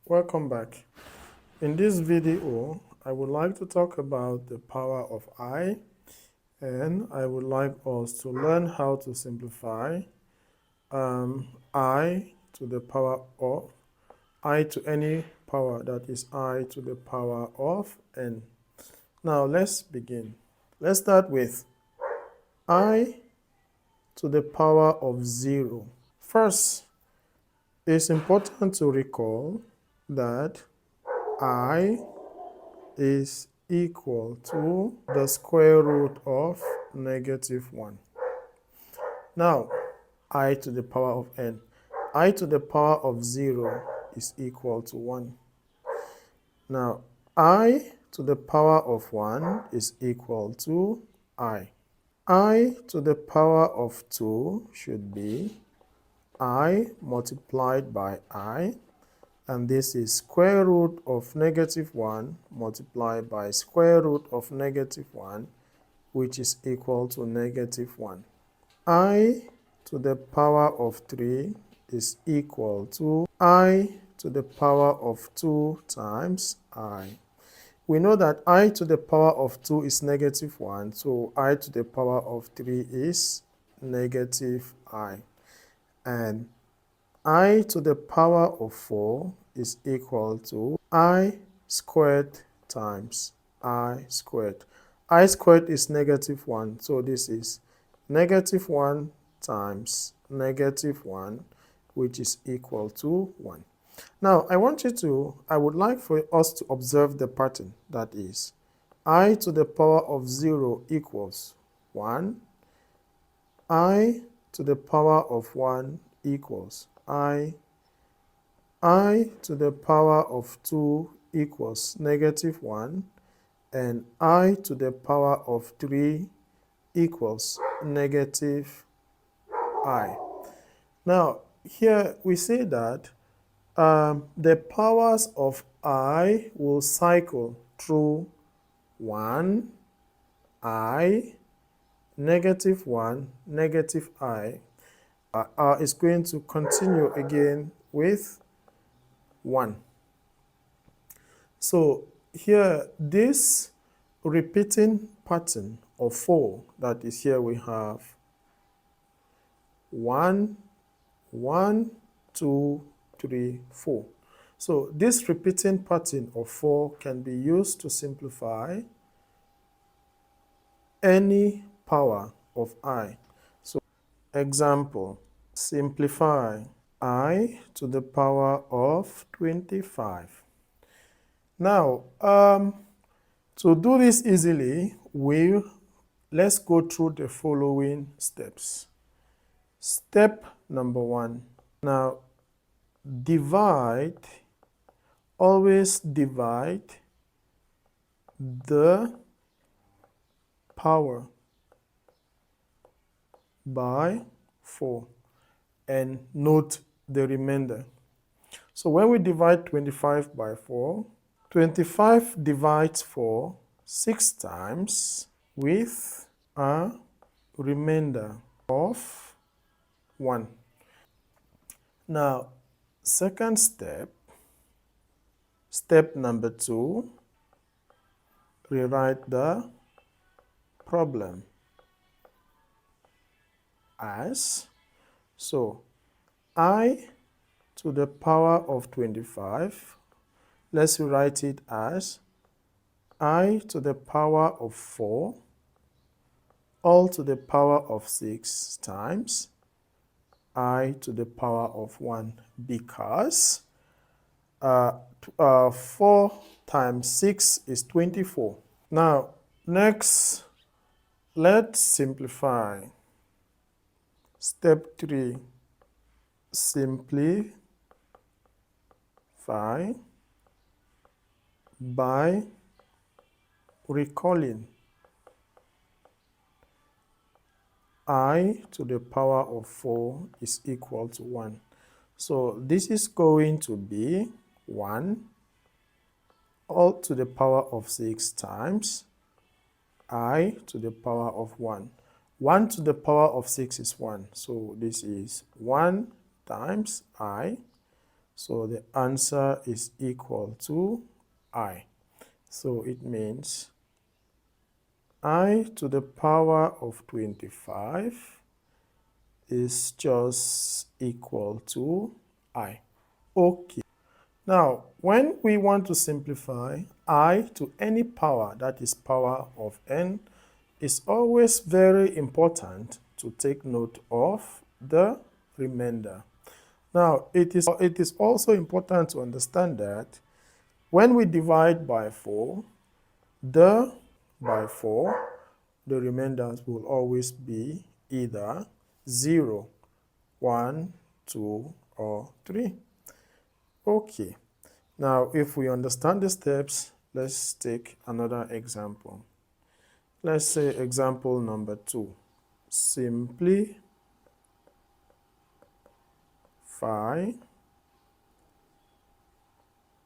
Welcome back. In this video, I would like to talk about the power of I, and I would like us to learn how to simplify I to the power of I to any power, that is I to the power of n. Now let's begin. Let's start with I to the power of 0. First, it's important to recall that I is equal to the square root of -1. Now, I to the power of n. I to the power of 0 is equal to 1. Now, I to the power of 1 is equal to I. I to the power of 2 should be I multiplied by I, and this is square root of -1 multiplied by square root of -1, which is equal to -1. I to the power of 3 is equal to I to the power of 2 times I. We know that I to the power of 2 is -1, so I to the power of 3 is -I. And I to the power of 4 is equal to I squared times I squared. I squared is -1, so this is -1 times -1, which is equal to 1. Now, I would like for us to observe the pattern, that is, I to the power of 0 equals 1, I to the power of 1 equals I to the power of 2 equals -1, and I to the power of 3 equals -I. Now, here we say that the powers of I will cycle through 1, I, -1, -I, is going to continue again with 1. So here, this repeating pattern of 4, that is, here we have 1, 1, 2, 3, 4. So this repeating pattern of 4 can be used to simplify any power of I. So example, simplify I to the power of 25. Now, to do this easily, let's go through the following steps. Step number 1. Now, always divide the power by 4 and note the remainder. So when we divide 25 by 4, 25 divides 4 6 times with a remainder of 1. Now, second step, step number 2, rewrite the problem as, so I to the power of 25, let's write it as I to the power of 4 all to the power of 6 times I to the power of 1, because 4 times 6 is 24. Now, next, let's simplify. Step 3, simplify by recalling I to the power of 4 is equal to 1. So this is going to be 1 all to the power of 6 times I to the power of 1. 1 to the power of 6 is 1. So this is 1 times I So the answer is equal to I. So it means I to the power of 25 is just equal to I. Okay. Now, when we want to simplify I to any power that is power of n, it's always very important to take note of the remainder. Now, it is also important to understand that when we divide by 4, the remainders will always be either 0, 1, 2, or 3. Okay. Now, if we understand the steps, let's take another example. Let's say example number 2. Simplify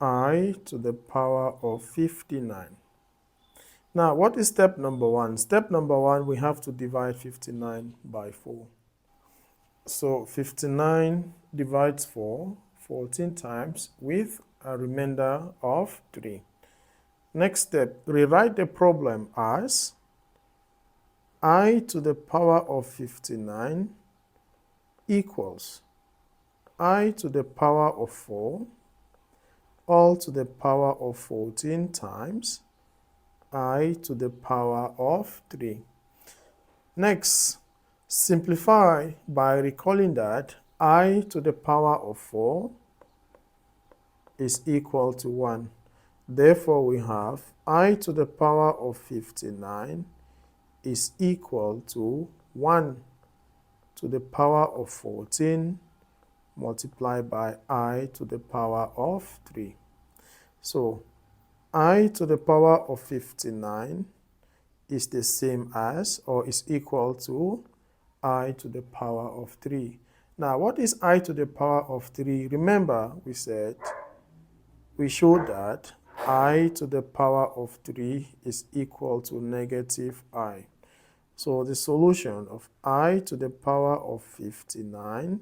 I to the power of 59. Now, what is step number 1? Step number 1, we have to divide 59 by 4. So 59 divides 4, 14 times with a remainder of 3. Next step, rewrite the problem as I to the power of 59 equals I to the power of 4 all to the power of 14 times I to the power of 3. Next, simplify by recalling that I to the power of 4 is equal to 1. Therefore, we have I to the power of 59 is equal to 1 to the power of 14 multiplied by I to the power of 3. So, I to the power of 59 is the same as or is equal to I to the power of 3. Now, what is I to the power of 3? Remember, we showed that I to the power of 3 is equal to negative I. So the solution of I to the power of 59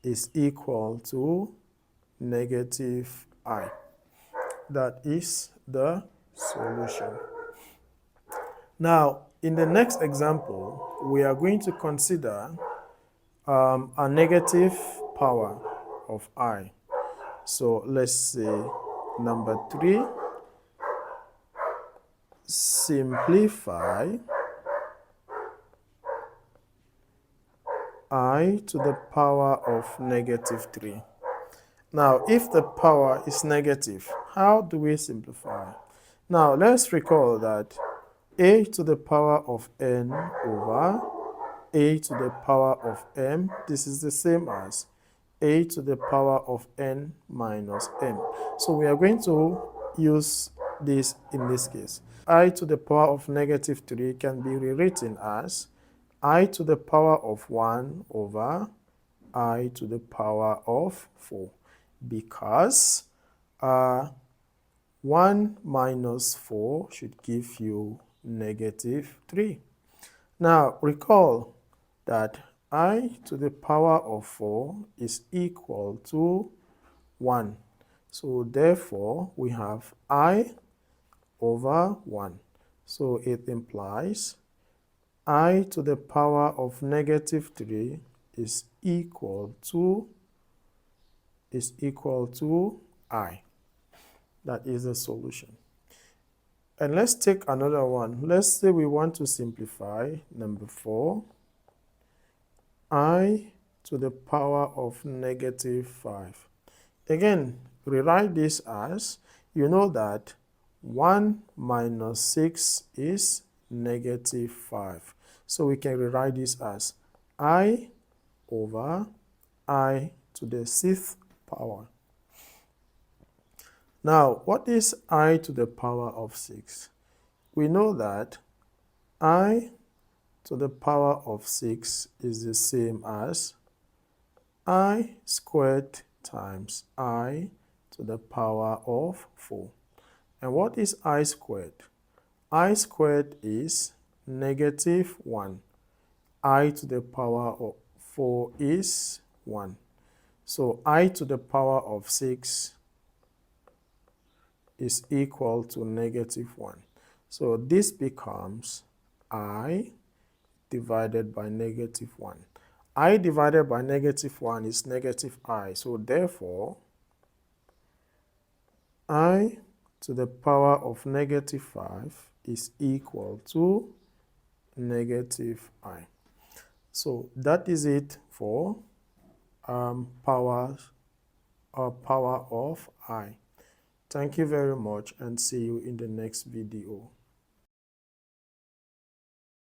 is equal to negative I. That is the solution. Now, in the next example, we are going to consider a negative power of I. So let's say number 3, simplify I to the power of negative 3. Now, if the power is negative, how do we simplify? Now, let's recall that a to the power of n over a to the power of m, this is the same as a to the power of n minus m. So we are going to use this in this case. I to the power of negative 3 can be rewritten as I to the power of 1 over I to the power of 4, because 1 minus 4 should give you negative 3. Now, recall that I to the power of 4 is equal to 1. So, therefore, we have I over 1. So, it implies I to the power of negative 3 is equal to I. That is the solution. And let's take another one. Let's say we want to simplify number 4. I to the power of negative 5. Again, rewrite this as, you know that 1 minus 6 is negative 5. So we can rewrite this as I over I to the 6th power. Now, what is I to the power of 6? We know that I to the power of 6 is the same as I squared times I to the power of 4. And what is I squared? I squared is negative 1. I to the power of 4 is 1. So I to the power of 6 is equal to -1. So this becomes I divided by -1. I divided by -1 is -I. So therefore, I to the power of -5 is equal to -I. So that is it for power of I. Thank you very much and see you in the next video.